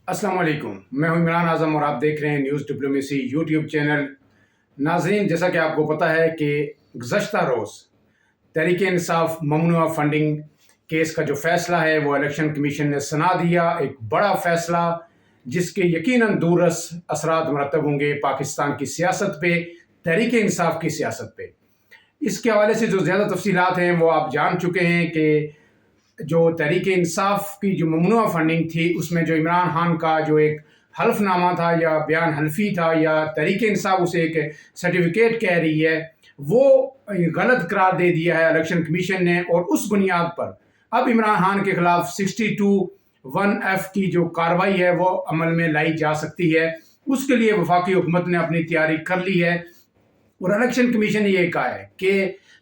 अस्सलाम वालेकुम, मैं हूं इमरान आज़म और आप देख रहे हैं न्यूज़ डिप्लोमेसी यूट्यूब चैनल। नाज़रीन, जैसा कि आपको पता है कि गुज़श्ता रोज़ तहरीक इंसाफ ममनुआ फंडिंग केस का जो फ़ैसला है वो इलेक्शन कमीशन ने सुना दिया। एक बड़ा फ़ैसला जिसके यकीनन दूररस असरात मरतब होंगे पाकिस्तान की सियासत पे, तहरीक इंसाफ की सियासत पे। इसके हवाले से जो ज़्यादा तफसीलात हैं वो आप जान चुके हैं कि जो तहरीक इंसाफ की जो ममनुआ फंडिंग थी उसमें जो इमरान खान का जो एक हल्फनामा था या बयान हल्फी था या तहरीक इंसाफ उसे एक सर्टिफिकेट कह रही है, वो गलत करार दे दिया है इलेक्शन कमीशन ने। और उस बुनियाद पर अब इमरान खान के खिलाफ 62(1)(f की जो कार्रवाई है वो अमल में लाई जा सकती है। उसके लिए वफाकी हुकूमत ने अपनी तैयारी कर ली है और इलेक्शन कमीशन ने ये कहा है कि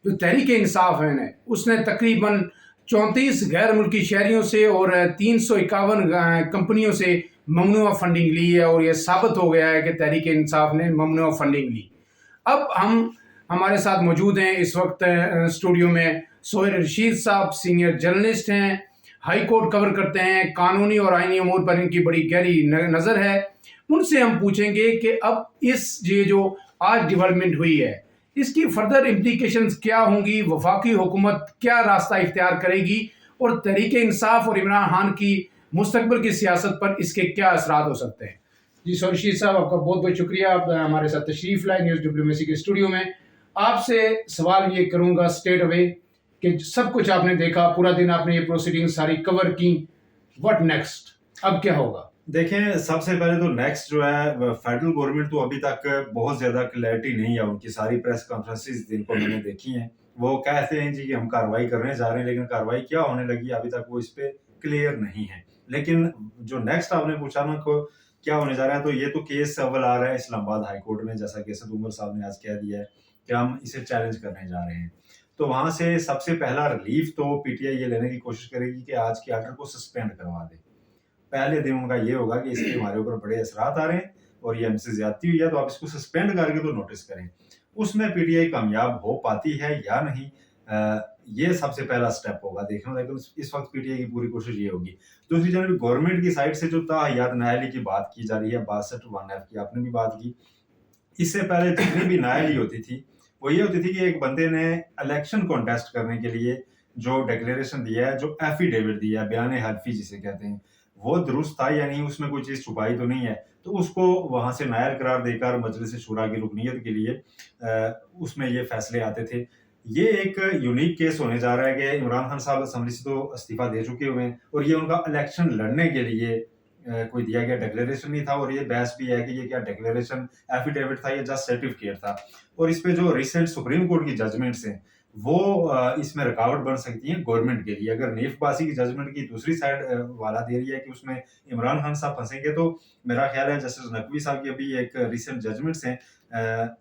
जो तहरीक इंसाफ है ना उसने तकरीबन 34 गैर मुल्की शहरियों से और 351 कंपनियों से ममनुआ फंडिंग ली है और यह साबित हो गया है कि तहरीक इंसाफ ने ममनुआ फंडिंग ली। अब हमारे साथ मौजूद हैं इस वक्त स्टूडियो में सोहेल रशीद साहब, सीनियर जर्नलिस्ट हैं, हाई कोर्ट कवर करते हैं, कानूनी और आईनी अमूर पर इनकी बड़ी गहरी नज़र है। उनसे हम पूछेंगे कि अब ये जो आज डेवलपमेंट हुई है इसकी फर्दर इम्प्लीकेशंस क्या होंगी, वफाकी हुकूमत क्या रास्ता इख्तियार करेगी और तहरीक इंसाफ और इमरान खान की मुस्तकबिल की सियासत पर इसके क्या असरात हो सकते हैं। जी सोहेल रशीद साहब, आपका बहुत बहुत शुक्रिया, आप हमारे साथ तशरीफ़ लाए न्यूज़ डिप्लोमेसी के स्टूडियो में। आपसे सवाल ये करूँगा स्ट्रेट अवे कि सब कुछ आपने देखा, पूरा दिन आपने ये प्रोसीडिंग सारी कवर की, व्हाट नेक्स्ट, अब क्या होगा? देखें, सबसे पहले तो नेक्स्ट जो है फेडरल गवर्नमेंट तो अभी तक बहुत ज्यादा क्लैरिटी नहीं है। उनकी सारी प्रेस कॉन्फ्रेंसेस जिनको मैंने देखी हैं वो कहते हैं जी कि हम कार्रवाई करने जा रहे हैं, लेकिन कार्रवाई क्या होने लगी अभी तक वो इस पे क्लियर नहीं है। लेकिन जो नेक्स्ट आपने पूछा ना को क्या होने जा रहा है, तो ये तो केस अव्वल आ रहा है इस्लामाबाद हाई कोर्ट में, जैसा कि असद उमर साहब ने आज कह दिया है कि हम इसे चैलेंज करने जा रहे हैं। तो वहां से सबसे पहला रिलीफ तो पीटीआई ये लेने की कोशिश करेगी कि आज के आर्डर को सस्पेंड करवा दे। पहले दिन उनका ये होगा कि इसके हमारे ऊपर बड़े असरात आ रहे हैं और ये हमसे ज्यादती हुई है, तो आप इसको सस्पेंड करके तो नोटिस करें। उसमें पीटीआई कामयाब हो पाती है या नहीं, ये सबसे पहला स्टेप होगा देखना। लेकिन इस वक्त पीटीआई की पूरी कोशिश ये होगी। दूसरी जानब गवर्नमेंट की साइड से जो ताहयात नाअहली की बात की जा रही है, 62(1)(f की आपने भी बात की। इससे पहले जितनी भी नाअहली होती थी वो ये होती थी कि एक बंदे ने इलेक्शन कॉन्टेस्ट करने के लिए जो डिक्लेरेशन दिया है, जो एफिडेविट दिया है, बयान हल्फी जिसे कहते हैं, वो दुरुस्त था या नहीं, उसमें कोई चीज छुपाई तो नहीं है, तो उसको वहां से नायल करार देकर मजलिस शूरा की रुकनीयत के लिए उसमें ये फैसले आते थे। ये एक यूनिक केस होने जा रहा है कि इमरान खान साहब असेंबली से तो इस्तीफा दे चुके हुए हैं और ये उनका इलेक्शन लड़ने के लिए कोई दिया गया डिक्लेरेशन नहीं था। और ये बहस भी है कि ये क्या डिक्लेरेशन एफिडेविट था या जस्ट सर्टिफिकेट था। और इस पे जो रिसेंट सुप्रीम कोर्ट की जजमेंट्स हैं वो इसमें रुकावट बन सकती है गवर्नमेंट के लिए। अगर नीफ बासी की जजमेंट की दूसरी साइड वाला दे रही है कि उसमें इमरान खान साहब फंसेंगे, तो मेरा ख्याल है जस्टिस नकवी साहब की अभी एक रिसेंट जजमेंट्स हैं,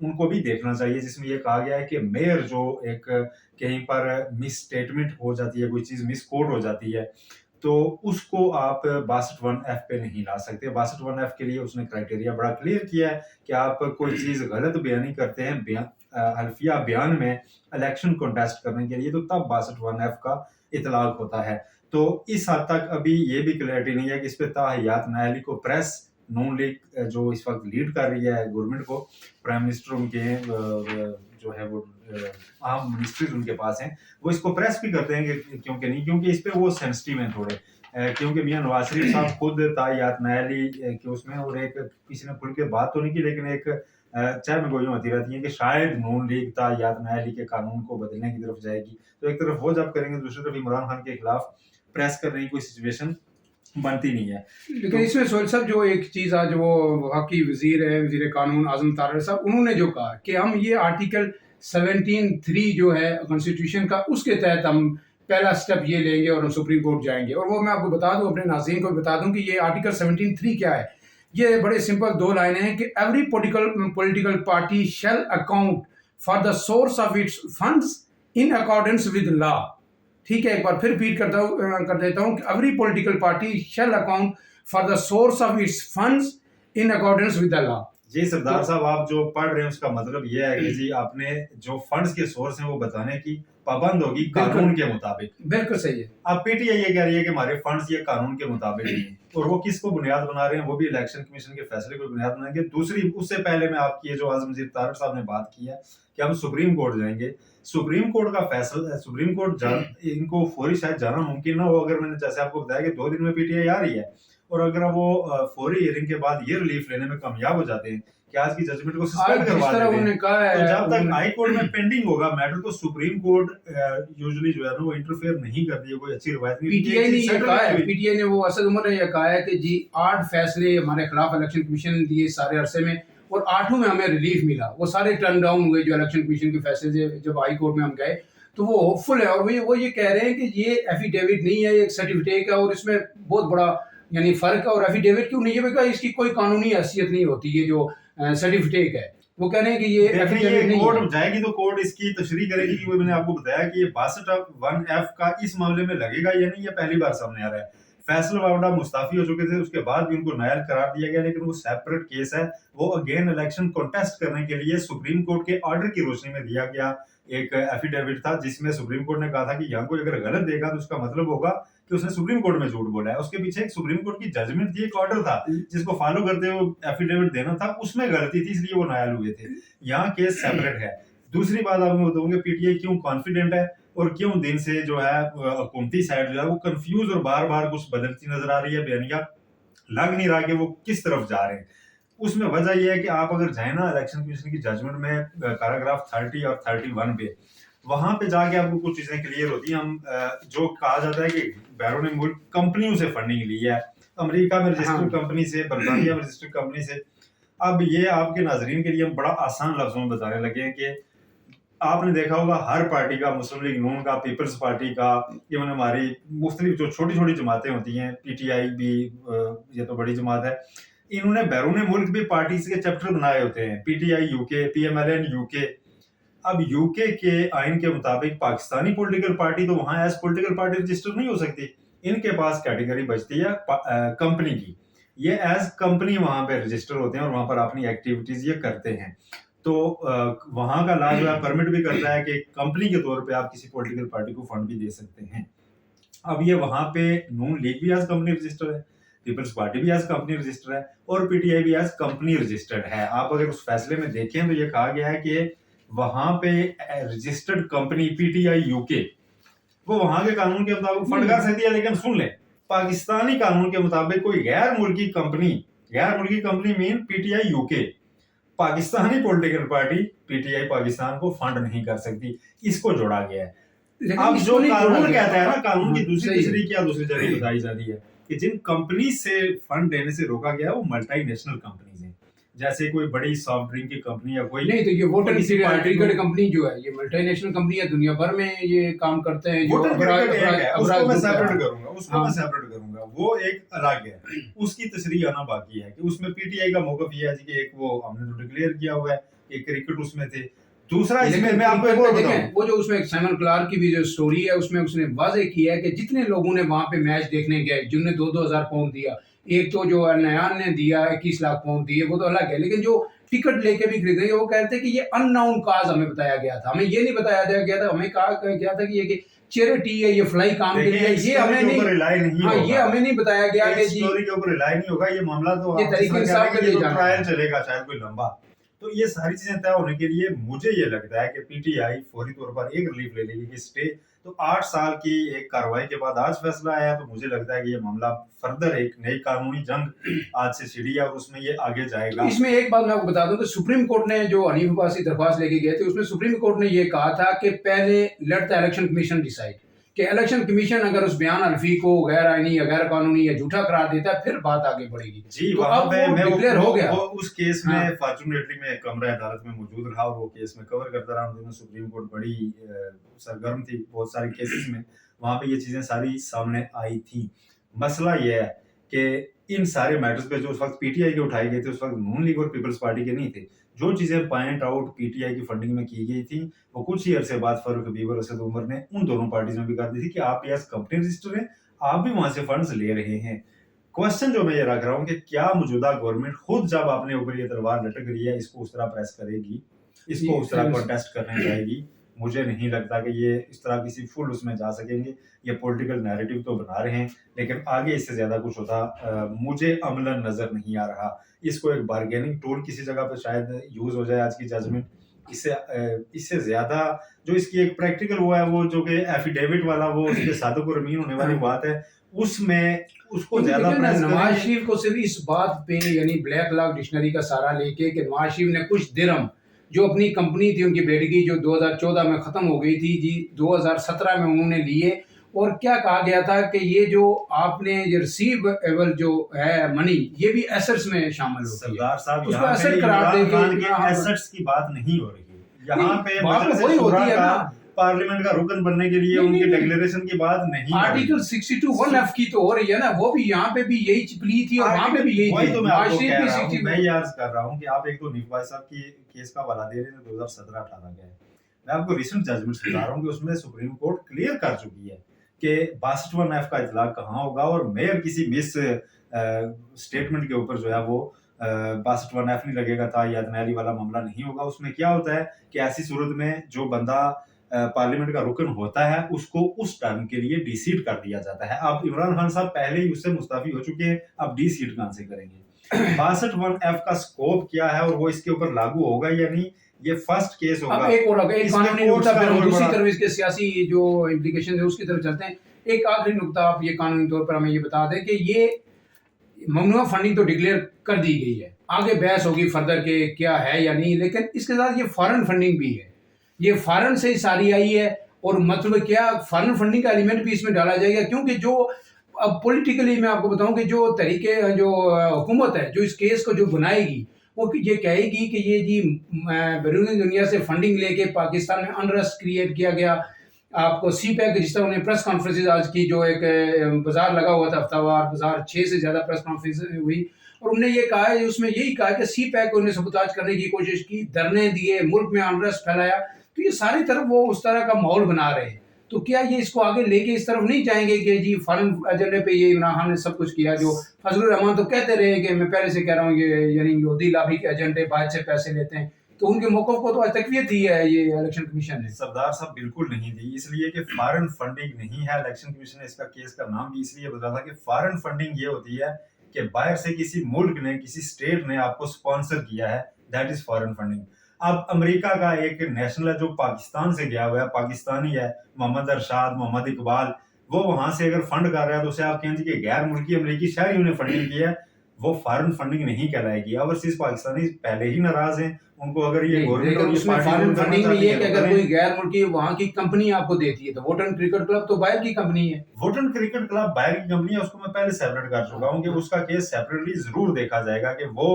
उनको भी देखना चाहिए, जिसमें ये कहा गया है कि मेयर जो एक कहीं पर मिस स्टेटमेंट हो जाती है, कोई चीज मिस कोट हो जाती है, तो उसको आप 62(1)(f पे नहीं ला सकते। 62(1)(f के लिए उसने क्राइटेरिया बड़ा क्लियर किया है कि आप कोई चीज गलत बयानी करते हैं हल्फिया बयान में इलेक्शन कॉन्टेस्ट करने के लिए, तो तब 62(1)(f का इतलाक होता है। तो इस हद तक अभी ये भी क्लैरिटी नहीं है कि इस पे ताहयात नाअहली को प्रेस नून लीग जो इस वक्त लीड कर रही है गवर्नमेंट को, प्राइम मिनिस्टर उनके जो है वो आम मिनिस्ट्रीज उनके पास हैं, वो इसको प्रेस भी करते हैं कि क्योंकि नहीं, क्योंकि इस पे वो सेंसिटिव हैं थोड़े, क्योंकि मियां नवाज शरीफ साहब खुद ताहयात नाअहली के उसमें, और एक किसी ने खुल के बात तो नहीं की, लेकिन एक चाहे में गोलियां होती रहती हैं कि शायद नून लीग ताहयात नाअहली के कानून को बदलने की तरफ जाएगी। तो एक तरफ वो जब करेंगे, दूसरी तरफ इमरान खान के खिलाफ प्रेस करने की कोई सिचुएशन बनती नहीं है। लेकिन तो इसमें सोहेल साहब जो एक चीज़ आज वो वफाकी वजीर है, वजीर कानून आजम तारड़ साहब, उन्होंने जो कहा कि हम ये आर्टिकल 17(3) जो है कॉन्स्टिट्यूशन का, उसके तहत हम पहला स्टेप ये लेंगे और हम सुप्रीम कोर्ट जाएंगे। और वो मैं आपको बता दूं, अपने नाज़रीन को भी बता दूं कि ये आर्टिकल 17(3) क्या है। ये बड़े सिंपल दो लाइनें हैं कि every political party shall account for the source of its funds in accordance with law. ठीक है, एक बार फिर रिपीट कर देता हूँ कि every political party shall account for the source of its funds in accordance with the law. जी सरदार तो साहब, आप जो पढ़ रहे हैं उसका मतलब ये है कि जी आपने जो फंड्स के सोर्स हैं वो बताने की पाबंद होगी बिल्कुल कानून के मुताबिक। बिल्कुल सही है। अब पीटीआई ये कह रही है कि हमारे फंड्स ये कानून के मुताबिक नहीं है, और वो किसको बुनियाद बना रहे हैं, वो भी इलेक्शन कमीशन के फैसले को बुनियाद बनाएंगे। दूसरी, उससे पहले मैं आपकी ये जो आजमजीर तारड़ साहब ने बात की है कि हम सुप्रीम कोर्ट जाएंगे, सुप्रीम कोर्ट का फैसला, सुप्रीम कोर्ट इनको फौरी शायद जाना मुमकिन ना हो। अगर मैंने जैसे आपको बताया कि 2 दिन में पीटीआई आ रही है, और अगर वो फौरी हियरिंग के बाद ये रिलीफ लेने में कामयाब हो जाते हैं कि आज की जजमेंट को आज सस्पेंड जिस करवा तरह देते हैं, उन्होंने कहा तो है, जब तक उन्होंने हाई कोर्ट में पेंडिंग होगा मैटर, तो सुप्रीम कोर्ट यूजुअली जो है ना वो इंटरफेयर नहीं करती है, कोई अच्छी रवायत नहीं। पीटीआई ने ये कहा है, पीटीआई ने, वो असद उमर ने ये कहा है कि जी 8 फैसले हमारे खिलाफ इलेक्शन कमीशन ने दिए सारे अरसे में, और 8 में हमें रिलीफ मिला। वो सारे टर्न डाउन हुए जो इलेक्शन कमीशन के फैसले थे। जब हाई कोर्ट में हम गए तो वो होपफुल है, और वो ये कह रहे हैं कि ये एफिडेविट नहीं है, ये एक सर्टिफिकेट है, और इसमें बहुत बड़ा यानी फर्क है। और एफिडेविट क्यों नहीं है? बिकॉज इसकी कोई कानूनी हैसियत नहीं होती, ये जो सर्टिफिकेट है। वो कह रहे हैं कि ये एफिडेविट नहीं है। कोर्ट जाएगी तो कोर्ट इसकी तशरीह करेगी कि वो मैंने आपको बताया कि ये 62(1)(f) का इस मामले में लगेगा या नहीं, ये पहली बार सामने आ रहा है। फैसल वावड़ा मुस्ताफी हो चुके थे, उसके बाद भी उनको नायल करार दिया गया, लेकिन वो सेपरेट केस है। वो अगेन इलेक्शन कॉन्टेस्ट करने के लिए सुप्रीम कोर्ट के ऑर्डर की रोशनी में दिया गया एक एफिडेविट था, जिसमें सुप्रीम कोर्ट ने कहा था कि यहाँ कोई अगर गलत देगा तो उसका मतलब होगा कि उसने सुप्रीम कोर्ट में झूठ बोला है। उसके पीछे एक सुप्रीम कोर्ट की जजमेंट थी, एक ऑर्डर था जिसको फॉलो करते हुए एफिडेविट देना था, उसमें गलती थी, इसलिए वो नायल हुए थे। यहाँ केस सेपरेट है। दूसरी बात आपको बताऊंगा पीटीआई क्यों कॉन्फिडेंट है और क्यों दिन से जो है हुकूमती साइड जो है वो कंफ्यूज और बार बार कुछ बदलती नजर आ रही है, बयानिया लग नहीं रहा कि वो किस तरफ जा रहे हैं। उसमें वजह यह है कि आप अगर जाए ना इलेक्शन कमीशन की जजमेंट में पैराग्राफ 30 और 31 पे, वहां पे जाके आपको कुछ चीजें क्लियर होती हैं। हम जो कहा जाता है कि बैरों ने मुल्क कंपनियों से फंडिंग ली है, अमेरिका में रजिस्टर्ड कंपनी से, बर्तानिया में रजिस्टर्ड कंपनी से। अब ये आपके नाजरीन के लिए हम बड़ा आसान लफ्जों में बताने लगे हैं कि आपने देखा होगा हर पार्टी का, मुस्लिम लीग नून का, पीपल्स पार्टी का, इवन हमारी मुख्तलिफ जो छोटी छोटी जमातें होती हैं, पीटीआई भी ये तो बड़ी जमात है, इन्होंने बैरून मुल्क भी पार्टी के चैप्टर बनाए होते हैं, पीटीआई यूके, पीएमएलएन यूके। अब यूके के आइन के मुताबिक पाकिस्तानी पॉलिटिकल पार्टी तो वहां एज पॉलिटिकल पार्टी रजिस्टर नहीं हो सकती, इनके पास कैटेगरी बचती है कंपनी की। ये एज कंपनी वहां पे रजिस्टर होते हैं और वहां पर अपनी एक्टिविटीज ये करते हैं। तो वहां का लॉ जो है परमिट भी करता है कि कंपनी के तौर पे आप किसी पॉलिटिकल पार्टी को फंड भी दे सकते हैं। अब ये वहां पे नून लीग भी एज कंपनी रजिस्टर है, पीपल्स पार्टी भी एज कंपनी रजिस्टर है, और पीटीआई भी एज कंपनी रजिस्टर्ड है। आप अगर उस फैसले में देखें तो ये कहा गया है कि वहां पे रजिस्टर्ड कंपनी पीटीआई यूके वो वहां के कानून के मुताबिक फंड कर सकती है, लेकिन सुन ले पाकिस्तानी कानून के मुताबिक कोई गैर मुल्की company mean PTI UK, Pakistani political party PTI Pakistan को फंड नहीं कर सकती। इसको जोड़ा गया है। अब जो कानून कहता है ना, कानून की दूसरी तीसरी क्या दूसरी जगह बताई जा रही है कि जिन कंपनी से फंड देने से रोका गया है वो मल्टीनेशनल कंपनीज हैं, जैसे कोई बड़ी सॉफ्ट ड्रिंक की कंपनी या कोई नहीं। तो ये वोटर ट्रिगर कंपनी जो है, ये मल्टीनेशनल कंपनी है, दुनिया भर में ये काम करते हैं। जो उसको मैं सेपरेट करूंगा, वो एक अलग है, उसकी तशरीह आना बाकी है कि उसमें पीटीआई का मौकफ ये है कि एक वो हमने तो डिक्लेयर किया हुआ है, एक क्रिकेट उसमें थे। दूसरा इसमें मैं आपको एक और बताऊं, वो जो उसमें साइमन क्लार्क की भी जो स्टोरी है उसमें उसने वाज़ेह किया है कि जितने लोगों ने वहां पे मैच देखने गए, जिन्होंने 2-2 हज़ार पाउंड दिया, एक तो जो नयान ने दिया 21 लाख पाउंड दिए, वो तो अलग है, लेकिन जो टिकट लेके भी खरीदेंगे वो कहते हैं कि ये अननाउन काज हमें बताया गया था, हमें ये नहीं बताया गया था, हमें कहा गया था कि ये चैरिटी है, ये फ्लाई काम के लिए, ये हमें नहीं, हाँ, ये हमें नहीं बताया गया कि जी स्टोरी के ऊपर रिलाई नहीं होगा। ये मामला तो ये तरीके इंसाफ के लिए ट्रायल चलेगा शायद कोई लंबा। तो ये सारी चीजें तय होने के लिए मुझे ये लगता है कि पीटीआई फौरी तौर पर एक रिलीफ ले लेगी कि स्टे। तो 8 साल की एक कार्रवाई के बाद आज फैसला आया, तो मुझे लगता है कि ये मामला फर्दर एक नई कानूनी जंग आज से छिड़ी है और उसमें ये आगे जाएगा। तो इसमें एक बात मैं आपको बता दूं कि सुप्रीम कोर्ट ने जो हनीफ अब्बासी दरख्वास्त लेके गए थे, उसमें सुप्रीम कोर्ट ने ये कहा था कि पहले let the election commission decide, कि इलेक्शन कमीशन अगर उस बयान अल्फी को गैर आईनी या गैर कानूनी या झूठा करार देता है फिर बात आगे बढ़ेगी। जी, तो अब वो डिक्लेयर हो गया। वो उस केस में फॉर्चूनेटली मैं कमरा अदालत में मौजूद रहा और वो केस में कवर करता रहा। उन सुप्रीम कोर्ट बड़ी सरगर्म थी बहुत सारे केसेस में, वहां पे ये चीजें सारी सामने आई थी। मसला ये है कि इन सारे मैटर्स पे जो उस वक्त पीटीआई के उठाए गए थे, उस वक्त नून लीग और पीपल्स पार्टी के नहीं थे। जो चीजें पॉइंट आउट पीटीआई की फंडिंग में की गई थी, वो कुछ ही अरसे बाद फारूक हबीब और असद उमर ने उन दोनों पार्टीज में भी कर दी थी कि आप एज कंपनी रजिस्टर हैं, आप भी वहां से फंड्स ले रहे हैं। क्वेश्चन जो मैं ये रख रहा हूँ कि क्या मौजूदा गवर्नमेंट खुद जब अपने ऊपर ये तलवार लटक रही है इसको उस तरह प्रेस करेगी, इसको उस तरह कॉन्टेस्ट करने जाएगी? मुझे नहीं लगता कि ये इस तरह किसी फुल उसमें जा सकेंगे। ये पॉलिटिकल नैरेटिव तो बना रहे हैं, लेकिन आगे इससे ज़्यादा कुछ होता मुझे अमलन नज़र नहीं आ रहा। इसको एक बार्गेनिंग टूल किसी जगह पे शायद यूज़ हो जाए आज की जजमेंट। इससे ज़्यादा जो इसकी एक प्रैक्टिकल वो है, वो जो कि एफिडेविट वाला, वो उसके सादुक और अमीन होने वाली बात है, उसमें उसको ज्यादा प्रेस नवाज करेंगे। शरीफ को सिर्फ इस बात पे यानी ब्लैक लॉक डिक्शनरी का सहारा लेके कि नवाज शरीफ ने कुछ दिरहम जो अपनी कंपनी थी उनकी बेटी की जो 2014 में खत्म हो गई थी जी, 2017 में उन्होंने लिए, और क्या कहा गया था कि ये जो आपने जो रिसीवेबल जो है मनी, ये भी एसेट्स में शामिल होती है। सरदार साहब, उसको यहाँ एसेट पे करार इमरान खान देके के एसेट्स की बात नहीं हो रही है। यहाँ पे बात मजलिस वही शुरा होती है का ना, पार्लियामेंट का रुकन बनने के लिए नहीं, उनके नहीं, डिक्लेरेशन की बात नहीं हो रही। आर्टिकल 62(1)(f) की तो हो रही है ना, वो भी यहाँ पे भी यही चिपली थी और वहाँ पे भी यही वही थी। तो मैं आपको नवाज शरीफ कह भी रहा हूँ, 62 मैं ये अर्ज कर रहा हूँ कि आप एक तो नीफ भाई साहब की केस का हवाला दे रहे हैं 2017-18 का है। मैं आपको रिसेंट जजमेंट बता रहा हूँ कि उसमें सुप्रीम कोर्ट क्लियर कर चुकी है कि 62(1)(f) का इतलाक कहाँ होगा, और मेयर किसी मिस स्टेटमेंट के ऊपर जो है वो 62(1)(f) नहीं लगेगा था, या अदनाली वाला मामला नहीं होगा। उसमें क्या होता है कि ऐसी सूरत में जो बंदा पार्लियामेंट का रुकन होता है उसको उस टर्म के लिए डी सीट कर दिया जाता है। अब इमरान खान साहब पहले ही उससे मुस्ताफी हो चुके हैं, अब डी सीट कहां से करेंगे? 62(1)(f) का स्कोप क्या है और वो इसके ऊपर लागू होगा या नहीं, ये फर्स्ट केस होगा। अब एक और एक इसमें कानूनी कोर्ट्स नुकता, का फिर हम रोल दूसरी बड़ा- तरफ इसके सियासी जो इम्प्लीकेशन है उसकी तरफ चलते हैं। एक आखिरी नुकता आप ये कानूनी तौर पर हमें ये बता दें कि ये ममनुआ फंडिंग तो डिक्लेयर कर दी गई है, आगे बहस होगी फर्दर के क्या है या नहीं, लेकिन इसके साथ ये फॉरेन फंडिंग भी है, ये फॉरेन से ही सारी आई है, और मतलब क्या फॉरेन फंडिंग का एलिमेंट भी इसमें डाला जाएगा, क्योंकि जो अब पॉलिटिकली मैं आपको बताऊं कि जो तरीके जो हुकूमत है जो इस केस को जो बनाएगी वो ये कहेगी कि ये जी बैरून दुनिया से फंडिंग लेके पाकिस्तान में अनरेस्ट क्रिएट किया गया। आपको सी पैक जिस तरह उन्होंने प्रेस कॉन्फ्रेंस आज की, जो एक बाजार लगा हुआ था हफ्तावार बाजार, 6 से ज़्यादा प्रेस कॉन्फ्रेंस हुई, और उन्होंने ये कहा है, उसमें यही कहा कि सी पैक को उन्हें सबूताज करने की कोशिश की, धरने दिए, मुल्क में अनरेस्ट फैलाया, तो ये सारी तरफ वो उस तरह का माहौल बना रहे हैं। तो क्या ये इसको आगे लेके इस तरफ नहीं जाएंगे कि जी फॉरेन एजेंडे पे ये इमरान खान ने सब कुछ किया? जो फजलुर रहमान तो कहते रहे कि मैं पहले से कह रहा हूँ ये यानी यहूदी लॉबी के एजेंडे बाहर से पैसे लेते हैं, तो उनके मौक़िफ़ को तो आज तकवीत ही है ये इलेक्शन कमीशन ने। सरदार साहब बिल्कुल नहीं दी, इसलिए कि फॉरेन फंडिंग नहीं है। इलेक्शन कमीशन ने इसका केस का नाम भी इसलिए बदला था कि फॉरेन फंडिंग ये होती है कि बाहर से किसी मुल्क ने, किसी स्टेट ने आपको स्पॉन्सर किया है, दैट इज फॉरेन फंडिंग। अब अमेरिका का एक नेशनल है जो पाकिस्तान से गया हुआ है, पाकिस्तानी है, मोहम्मद अरशाद, मोहम्मद इकबाल, वो वहां से अगर फंड कर रहा है तो उसे आप कहेंगे कि गैर मुल्की अमेरिकी शहरियों ने फंडिंग की है, वो फॉरेन फंडिंग नहीं कहलाएगी। ओवरसीज पाकिस्तानी पहले ही नाराज हैं, उनको अगर ये लेकिन उसमें फॉरेन फंडिंग में ये कि अगर कोई गैर मुल्की वहाँ की कंपनी आपको देती है, तो वोटन क्रिकेट क्लब तो बाहर की कंपनी है। वोटन क्रिकेट क्लब बाहर की कंपनी है, उसको मैं पहले सेपरेट कर चुका हूँ कि उसका केस सेपरेटली जरूर देखा जाएगा कि वो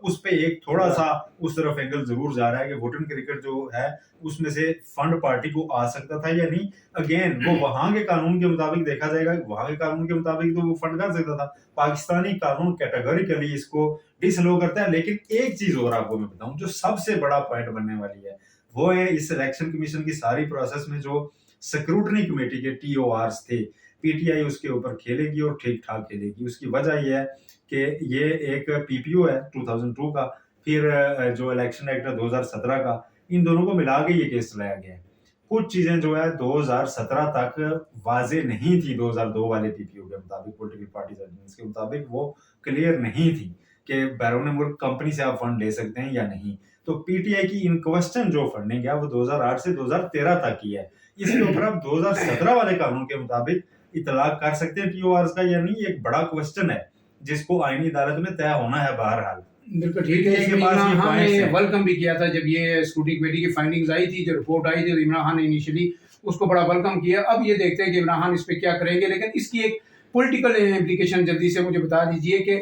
उस पे एक थोड़ा सा उस तरफ एंगल जरूर जा रहा है कि वोटन क्रिकेट जो है उसमें से फंड पार्टी को आ सकता था या नहीं। अगेन वो वहां के कानून के मुताबिक देखा जाएगा, वहां के कानून के मुताबिक तो वो फंड कर सकता था। पाकिस्तानी कानून कैटेगोरिकली इसको डिसअलो करता है। लेकिन एक चीज और आपको मैं बताऊं जो सबसे बड़ा पॉइंट बनने वाली है, वो है इस इलेक्शन कमीशन की सारी प्रोसेस में जो स्क्रूटनी कमेटी के टीओआरस थे, पीटीआई उसके ऊपर खेलेगी और ठीक ठाक खेलेगी। उसकी वजह यह है कि ये एक पीपीओ है 2002 का, फिर जो इलेक्शन एक्ट है 2017 का, इन दोनों को मिला के ये केस चलाया गया है। कुछ चीजें जो है 2017 तक वाजे नहीं थी, 2002 वाले पीपीओ के मुताबिक, पॉलिटिकल पार्टी के मुताबिक वो क्लियर नहीं थी कि बैरून मुल्क कंपनी से आप फंड ले सकते हैं या नहीं। तो पीटीआई की इन क्वेश्चन जो फंडिंग है वो 2008 से 2013 तक की है। इसके ऊपर आप 2017 वाले कानून के मुताबिक इतलाक कर सकते हैं टीओआरस का या नहीं, एक बड़ा क्वेश्चन है जिसको आईनी अदालत में तय होना है। बहरहाल बिल्कुल ठीक है। इसके पास इमरान ये खान points ने हैं। वेलकम भी किया था जब ये स्क्रूटनी कमेटी की फाइंडिंग्स आई थी, जो रिपोर्ट आई थी, तो इमरान खान ने इनिशियली उसको बड़ा वेलकम किया। अब ये देखते हैं कि इमरान खान इस पे क्या करेंगे, लेकिन इसकी एक पॉलिटिकल इम्प्लीकेशन जल्दी से मुझे बता दीजिए कि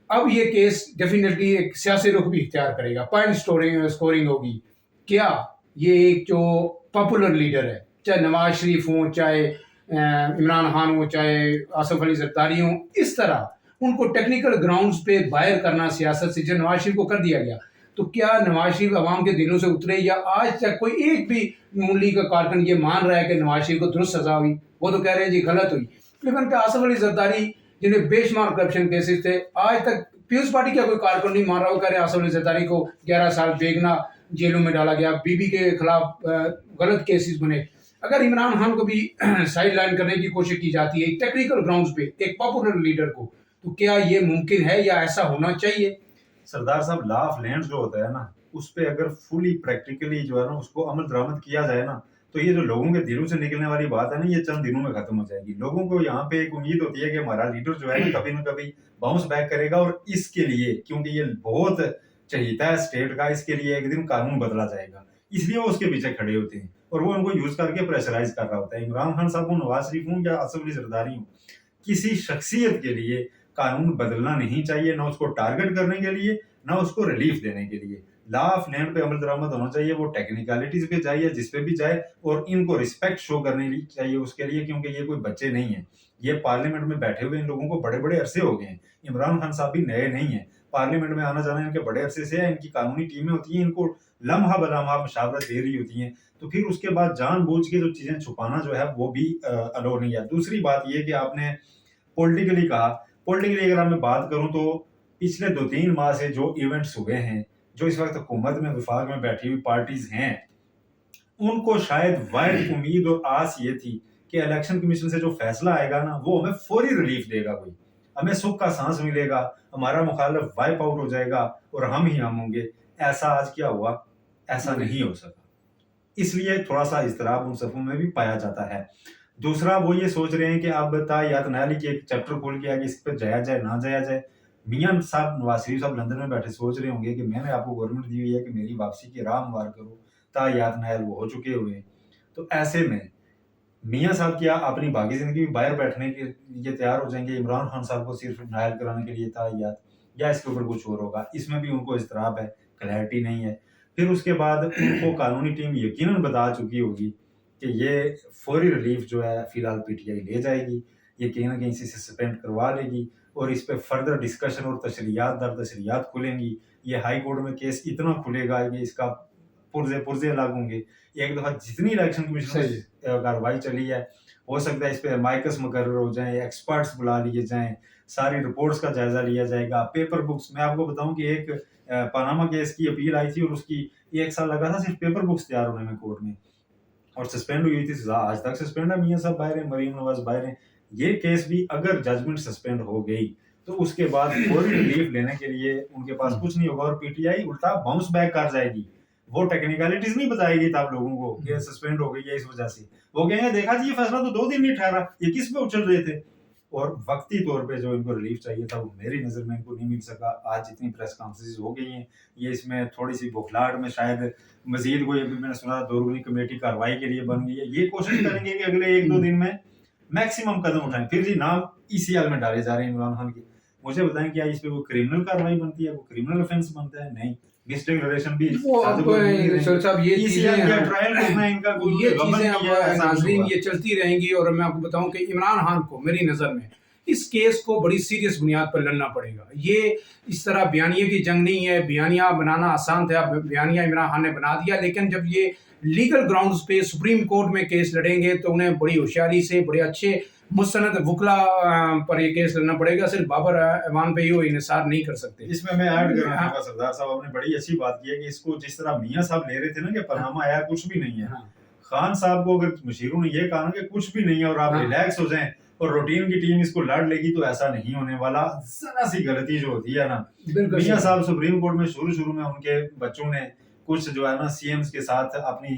अब ये केस डेफिनेटली एक सियासी रुख भी इख्तियार करेगा, पॉइंट स्कोरिंग होगी। क्या ये एक जो पॉपुलर लीडर है, चाहे नवाज शरीफ हो, चाहे इमरान खान हो, चाहे आसिफ अली जरदारी हो, इस तरह उनको टेक्निकल ग्राउंड्स पे बाहर करना सियासत से, जो नवाज शरीफ को कर दिया गया, तो क्या नवाज शरीफ अवाम के दिलों से उतरे? या आज तक कोई एक भी नून लीग का कारकुन ये मान रहा है कि नवाज शरीफ को दुरुस्त सजा हुई? वो तो कह रहे हैं जी गलत हुई। लेकिन क्या आसिफ अली जरदारी जिन्हें बेशुमार करप्शन केसेस थे, आज तक पीपल्स पार्टी का कोई कारकुन नहीं मान रहा हो, कह रहे आसिफ अली जरदारी को 11 साल बेगना जेलों में डाला गया, बीबी के खिलाफ गलत केसेस बने। अगर इमरान खान को भी साइड लाइन करने की कोशिश की जाती है टेक्निकल ग्राउंड्स पे एक पॉपुलर लीडर को, तो क्या ये मुमकिन है या ऐसा होना चाहिए? सरदार साहब, लॉ ऑफ लैंड जो होता है ना, उस पे अगर फुली प्रैक्टिकली जो है ना उसको अमल दरामद किया जाए ना, तो ये जो लोगों के दिलों से निकलने वाली बात है ना, ये चंद दिनों में खत्म हो जाएगी। लोगों को यहाँ पे एक उम्मीद होती है कि हमारा लीडर जो है कभी ना कभी बाउंस बैक करेगा, और इसके लिए, क्योंकि ये बहुत चहीता है स्टेट का, इसके लिए एक दिन कानून बदला जाएगा, इसलिए वो उसके पीछे खड़े होते हैं और वो उनको यूज करके प्रेशराइज कर रहा होता है। इमरान खान साहब को, नवाज शरीफ हूँ या आसिफ अली जरदारी हूँ, किसी शख्सियत के लिए कानून बदलना नहीं चाहिए, ना उसको टारगेट करने के लिए, ना उसको रिलीफ देने के लिए। लॉ ऑफ लैंड पे अमल दरामद होना चाहिए, वो टेक्निकलिटीज पे जाए, जिस पे भी जाए, और इनको रिस्पेक्ट शो करनी चाहिए उसके लिए, क्योंकि ये कोई बच्चे नहीं है। ये पार्लियामेंट में बैठे हुए इन लोगों को बड़े बड़े अरसे हो गए हैं। इमरान खान साहब भी नए नहीं है, पार्लियामेंट में आना जाना इनके बड़े अरसे से है। इनकी कानूनी टीमें होती हैं, इनको लम्हा बलम्हा मशावरत दे रही होती हैं, तो फिर उसके बाद जानबूझ के जो चीजें छुपाना जो है वो भी अलो नहीं है। दूसरी बात ये कि आपने पॉलिटिकली कहा, पॉलिटिकली अगर मैं बात करूं तो पिछले 2-3 माह से जो इवेंट्स हुए हैं, जो इस वक्त हुकूमत में विफाक में बैठी हुई पार्टीज हैं, उनको शायद वाइड उम्मीद और आस ये थी कि इलेक्शन कमीशन से जो फैसला आएगा ना, वो हमें फौरी रिलीफ देगा, कोई हमें सुख का सांस मिलेगा, हमारा मुखालिफ वाइप आउट हो जाएगा और हम ही हम होंगे। ऐसा आज क्या हुआ? ऐसा नहीं हो सका, इसलिए थोड़ा सा इज़्तिराब उन सफ़ों में भी पाया जाता है। दूसरा, वो ये सोच रहे हैं कि अब तायात नयाली की एक चैप्टर खोल के आगे इस पर जाया जाए ना जाया जाए। मियां साहब, नवाज शरीफ साहब लंदन में बैठे सोच रहे होंगे कि मैंने आपको गवर्नमेंट दी हुई है कि मेरी वापसी की राह हमवार करो, तायात नयाल वो हो चुके हुए हैं। तो ऐसे में मियां साहब क्या अपनी बाकी जिंदगी में बाहर बैठने के लिए तैयार हो जाएंगे? इमरान खान साहब को सिर्फ नायल कराने के लिए तायात, या इसके ऊपर कुछ और होगा? इसमें भी उनको इज़्तिराब है, क्लैरिटी नहीं है। फिर उसके बाद उनको कानूनी टीम यकीनन बता चुकी होगी कि ये फौरी रिलीफ जो है फिलहाल पीटीआई ले जाएगी, ये कहीं ना कहीं इसे सस्पेंड करवा लेगी, और इस पर फर्दर डिस्कशन और तशरीयात दर तशरीयात खुलेंगी। ये हाई कोर्ट में केस इतना खुलेगा कि इसका पुर्जे पुर्जे अलग होंगे। एक दफ़ा जितनी इलेक्शन कमीशन में कार्रवाई चली है, हो सकता है इस पर माइकस मुकर्रर हो जाए, एक्सपर्ट्स बुला लिए जाएं, सारी रिपोर्ट्स का जायजा लिया जाएगा, पेपर बुक्स। मैं आपको बताऊं कि एक पनामा केस की अपील आई थी और उसकी 1 साल लगा था सिर्फ पेपर बुक्स तैयार होने में कोर्ट में, और सस्पेंड हुई थी। आज तक सस्पेंड है, मियां साहब बाहर हैं, मरीम नवाज बाहर हैं। ये केस भी अगर जजमेंट सस्पेंड हो गई तो उसके बाद फौरी रिलीफ लेने के लिए उनके पास कुछ नहीं होगा, और पीटीआई उल्टा बाउंस बैक कर जाएगी। वो टेक्निकलिटीज नहीं बताएगी तब लोगों को कि सस्पेंड हो गई है इस वजह से। वो कहेंगे देखा जी ये फैसला तो 2 दिन नहीं ठहरा, ये किस पे उछल रहे थे। और वक्ती तौर पे जो इनको रिलीफ चाहिए था वो मेरी नज़र में इनको नहीं मिल सका। आज जितनी प्रेस कॉन्फ्रेंस हो गई हैं, ये इसमें थोड़ी सी बौखलाहट में शायद मजीद कोई, अभी मैंने सुना दोरुगनी कमेटी कार्रवाई के लिए बन गई है। ये कोशिश करेंगे कि अगले 1-2 दिन में मैक्सिमम कदम उठाएं। फिर जी नाम ईसीएल में डाले जा रहे हैं इमरान खान के। मुझे बताएं क्या इस पे वो क्रिमिनल कार्रवाई बनती है, वो क्रिमिनल ऑफेंस बनता है? नहीं, मिसडिक्लेरेशन भी वो अब साहब ये चीजें ट्रायल करना है इनका, ये चीजें अब नाज़रीन ये चलती रहेंगी। और मैं आपको बताऊं कि इमरान खान को मेरी नज़र में इस केस को बड़ी सीरियस बुनियाद पर लड़ना पड़ेगा। ये इस तरह बयानिया की जंग नहीं है, बयानिया बनाना आसान था, बयानिया इमरान खान ने बना दिया, लेकिन जब ये लीगल ग्राउंड्स पे सुप्रीम कोर्ट में केस लड़ेंगे तो उन्हें बड़ी होशियारी से, बड़े अच्छे मुस्तनद वकला पर ये केस लड़ना पड़ेगा। सिर्फ बाबर ऐवान पे ही वो इन्हिसार नहीं कर सकते। इसमें मैं ऐड करना चाहूंगा, सरदार साहब आपने बड़ी अच्छी बात की है कि इसको जिस तरह मियां साहब ले रहे थे ना कि पनामा आया कुछ भी नहीं है, खान साहब को अगर मशीरों ने ये कहा ना कि कुछ भी नहीं है और आप रिलैक्स हो जाएं और रूटीन की टीम इसको लड़ लेगी, तो ऐसा नहीं होने वाला। जरा सी गलती जो होती है ना, मियां साहब सुप्रीम कोर्ट में शुरू में उनके बच्चों ने कुछ जो है ना सीएम्स के साथ अपनी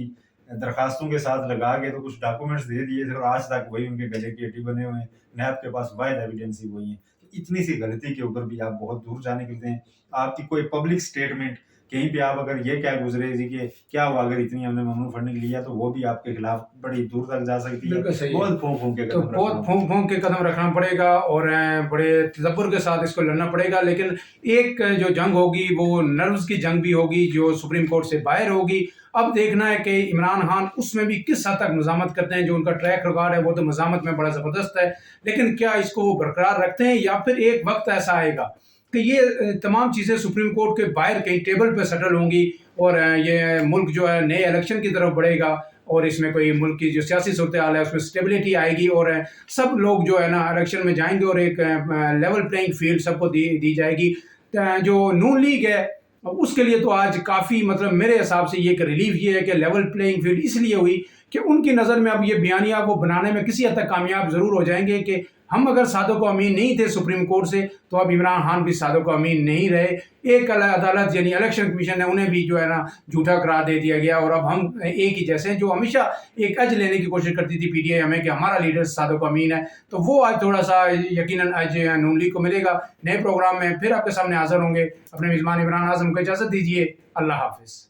दरखास्तों के साथ लगा के तो कुछ डॉक्यूमेंट्स दे दिए थे, और आज तक वही उनके गले की हड्डी बने हुए हैं। नैब के पास वाहिद एविडेंस ही वही है। तो इतनी सी गलती के ऊपर भी आप बहुत दूर जाने के हैं। आपकी कोई पब्लिक स्टेटमेंट कहीं पे आप अगर ये क्या गुजरे जी कि क्या हुआ अगर इतनी हमने ममनू फंडिंग लिया, तो वो भी आपके खिलाफ बड़ी दूर तक जा सकती है। बहुत फूंक के कदम रखना पड़ेगा और बड़े तदब्बर के साथ इसको लड़ना पड़ेगा। लेकिन एक जो जंग होगी वो नर्व्स की जंग भी होगी, जो सुप्रीम कोर्ट से बाहर होगी। अब देखना है कि इमरान खान उसमें भी किस हद तक मज़ामत करते हैं। जो उनका ट्रैक रिकॉर्ड है वो तो मज़ामत में बड़ा ज़बरदस्त है, लेकिन क्या इसको वो बरकरार रखते हैं, या फिर एक वक्त ऐसा आएगा कि ये तमाम चीज़ें सुप्रीम कोर्ट के बाहर कहीं टेबल पे सेटल होंगी और ये मुल्क जो है नए इलेक्शन की तरफ बढ़ेगा। اور اس میں کوئی ملک کی جو سیاسی صورتحال ہے اس میں اسٹیبلٹی آئے گی اور سب لوگ جو ہے نا الیکشن میں جائیں گے اور ایک لیول پلینگ فیلڈ سب کو دی جائے گی. جو نون لیگ ہے اس کے لیے تو آج کافی مطلب میرے حساب سے یہ ایک ریلیف یہ ہے کہ لیول پلینگ فیلڈ اس لیے ہوئی کہ ان کی نظر میں اب یہ بیانیہ کو بنانے میں کسی حد تک کامیاب ضرور ہو جائیں گے کہ ہم اگر صادق و امین نہیں تھے سپریم کورٹ سے تو اب عمران خان بھی صادق و امین نہیں رہے. ایک عدالت یعنی الیکشن کمیشن ہے انہیں بھی جو ہے نا جھوٹا قرار دے دیا گیا اور اب ہم ایک ہی جیسے ہیں جو ہمیشہ ایک ایج لینے کی کوشش کرتی تھی پی ٹی آئی ہمیں کہ ہمارا لیڈر صادق و امین ہے. تو وہ آج تھوڑا سا یقیناً آج نون لیگ کو ملے گا. نئے پروگرام میں پھر آپ کے سامنے حاضر ہوں گے. اپنے میزبان عمران اعظم کو اجازت دیجیے. اللہ حافظ.